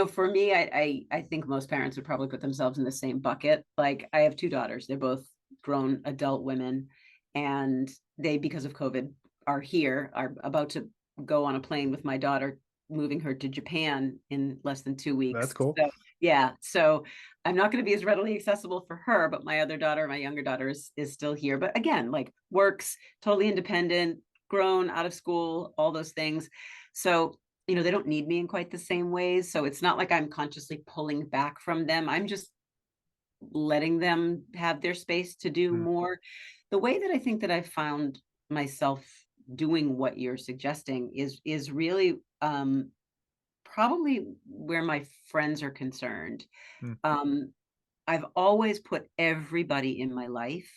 For me, I think most parents would probably put themselves in the same bucket. Like I have two daughters. They're both grown adult women, and they, because of COVID, are about to go on a plane with my daughter, moving her to Japan in less than 2 weeks. That's cool. So yeah, so I'm not going to be as readily accessible for her, but my other daughter, my younger daughter, is still here. But again, like works, totally independent, grown, out of school, all those things. So they don't need me in quite the same ways. So it's not like I'm consciously pulling back from them. I'm just letting them have their space to do Mm, more. The way that I think that I've found myself doing what you're suggesting is really probably where my friends are concerned. mm, Um, I've always put everybody in my life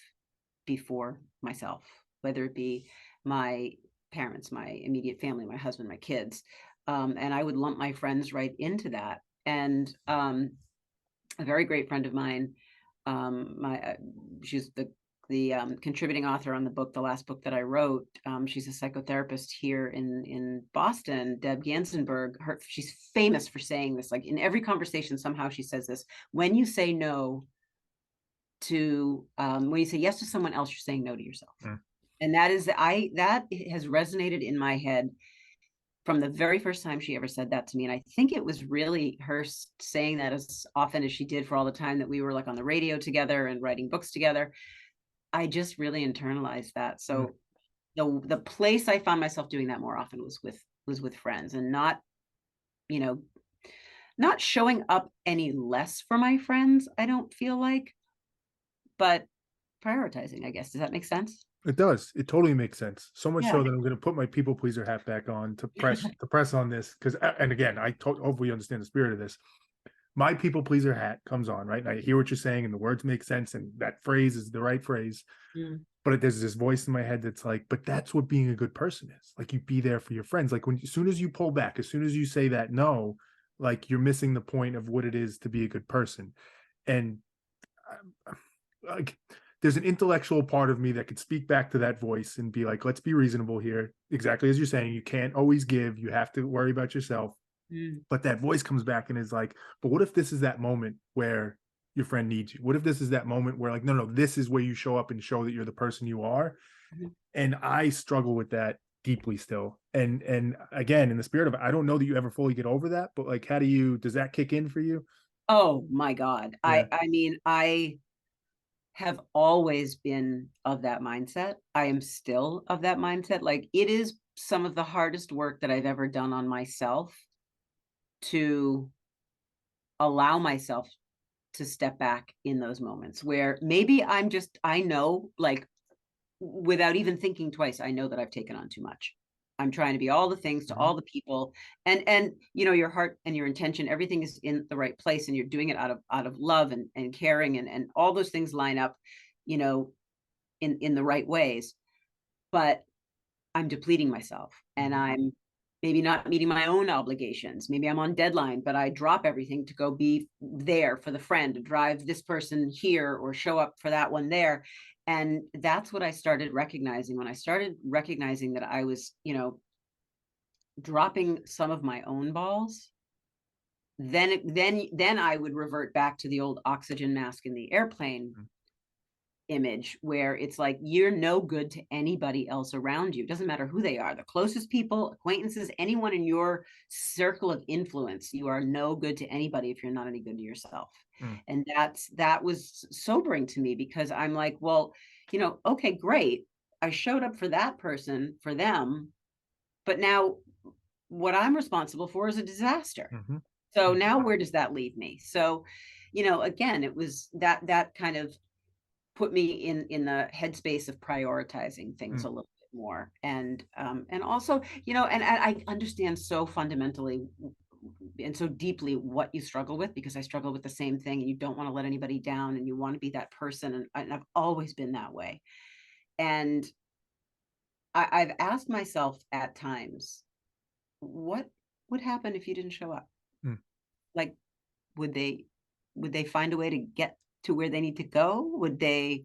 before myself, whether it be my parents, my immediate family, my husband, my kids. And I would lump my friends right into that. And a very great friend of mine, my she's the contributing author on the book, the last book that I wrote. She's a psychotherapist here in Boston, Deb Gansenberg. She's famous for saying this. Like in every conversation, somehow she says this: when you say no to when you say yes to someone else, you're saying no to yourself. mm. And that has resonated in my head from the very first time she ever said that to me. And I think it was really her saying that as often as she did for all the time that we were like on the radio together and writing books together. I just really internalized that. Mm. So the place I found myself doing that more often was with friends, and you know not showing up any less for my friends, I don't feel like, but prioritizing, I guess. Does that make sense? It does. It totally makes sense. So much Yeah. so that I'm going to put my people pleaser hat back on to press on this because, and again, hopefully you understand the spirit of this. My people pleaser hat comes on, right? And I hear what you're saying, and the words make sense, and that phrase is the right phrase. Mm. But there's this voice in my head that's like, but that's what being a good person is. Like you be there for your friends. Like as soon as you pull back, as soon as you say that no, like you're missing the point of what it is to be a good person. And like there's an intellectual part of me that could speak back to that voice and be like, let's be reasonable here. Exactly as you're saying, you can't always give. You have to worry about yourself. Mm. But that voice comes back and is like, but what if this is that moment where your friend needs you? What if this is that moment where like, no, no, this is where you show up and show that you're the person you are? Mhm. And I struggle with that deeply still. And again, in the spirit of it, I don't know that you ever fully get over that, but like, does that kick in for you? Oh my God. Yeah. I mean, I have always been of that mindset. I am still of that mindset. Like it is some of the hardest work that I've ever done on myself to allow myself to step back in those moments where maybe I know, like without even thinking twice, I know that I've taken on too much. I'm trying to be all the things to Mhm. all the people, and your heart and your intention, everything is in the right place, and you're doing it out of love and caring, and all those things line up, you know, in the right ways. But I'm depleting myself, and Mhm. I'm maybe not meeting my own obligations. Maybe I'm on deadline, but I drop everything to go be there for the friend, to drive this person here or show up for that one there. And that's what I started recognizing when I started recognizing that I was, dropping some of my own balls. Then I would revert back to the old oxygen mask in the airplane Mhm. image, where it's like you're no good to anybody else around you. It doesn't matter who they are, the closest people, acquaintances, anyone in your circle of influence. You are no good to anybody if you're not any good to yourself. Mm. And that was sobering to me, because I'm like, well, okay, great, I showed up for that person, for them, but now what I'm responsible for is a disaster. Mhm. So Mhm. now where does that leave me? So again, it was that kind of put me in the headspace of prioritizing things Mm. a little bit more, and also, and I understand so fundamentally and so deeply what you struggle with, because I struggle with the same thing, and you don't want to let anybody down, and you want to be that person, and I've always been that way. And I've asked myself at times, what would happen if you didn't show up? Mm. Like, would they would they find a way to get to where they need to go? Would they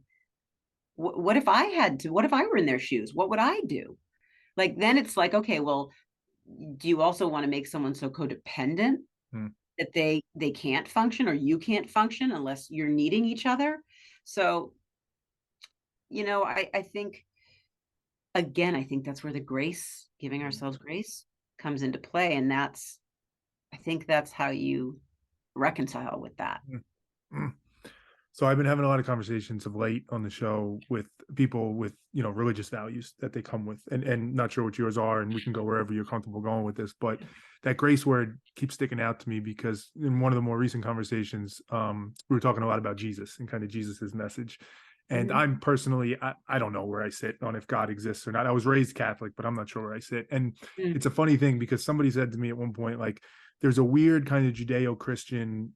what if I had to, what if I were in their shoes? What would I do? Like, then it's like, okay, well, do you also want to make someone so codependent Mm. that they can't function, or you can't function unless you're needing each other. So, I think, again, I think that's where the grace, giving ourselves grace, comes into play. And I think that's how you reconcile with that. Mm, mm. So I've been having a lot of conversations of late on the show with people with, religious values that they come with, and not sure what yours are, and we can go wherever you're comfortable going with this, but that grace word keeps sticking out to me because in one of the more recent conversations, we were talking a lot about Jesus and kind of Jesus's message. And Mhm. I'm personally, I don't know where I sit on if God exists or not. I was raised Catholic, but I'm not sure where I sit. And Mm. it's a funny thing because somebody said to me at one point, like, there's a weird kind of Judeo-Christian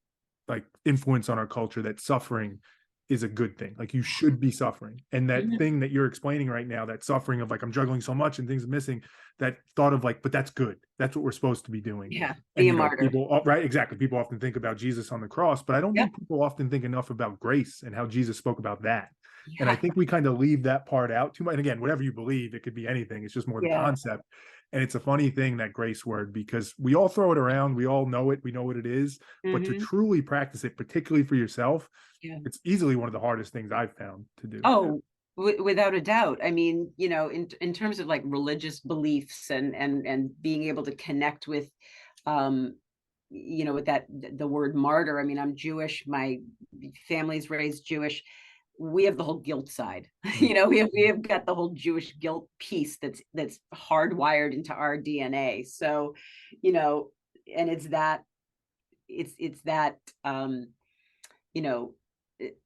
like influence on our culture that suffering is a good thing. Like you should be suffering. And that Mhm. thing that you're explaining right now, that suffering of like I'm juggling so much and things are missing, that thought of like, but that's good. That's what we're supposed to be doing. Yeah, And be a martyr. people, right, exactly. People often think about Jesus on the cross, but I don't Yep. think people often think enough about grace and how Jesus spoke about that. And I Yeah. think we kind of leave that part out too much. And again, whatever you believe, it could be anything. It's just more the Yeah. concept. And it's a funny thing, that grace word, because we all throw it around. We all know it. We know what it is. But to Hmm. truly practice it, particularly for yourself, Yeah. it's easily one of the hardest things I've found to do. Oh, without a doubt. I mean, in terms of like religious beliefs and being able to connect with, um, with that the word martyr. I mean, I'm Jewish. My family's raised Jewish. We have the whole guilt side. Mm, We have got the whole Jewish guilt piece that's hardwired into our DNA. So, you know, and it's that you know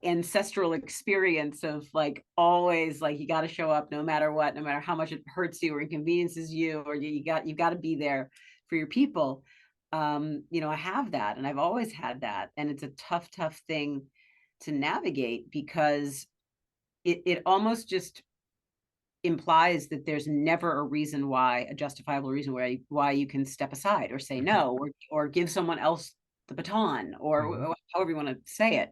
ancestral experience of like always like you got to show up no matter what, no matter how much it hurts you or inconveniences you, or you got to be there for your people. I have that, and I've always had that, and it's a tough thing to navigate because it almost just implies that there's never a justifiable reason why you can step aside or say mhm, no, or give someone else the baton, or mhm. however you want to say it.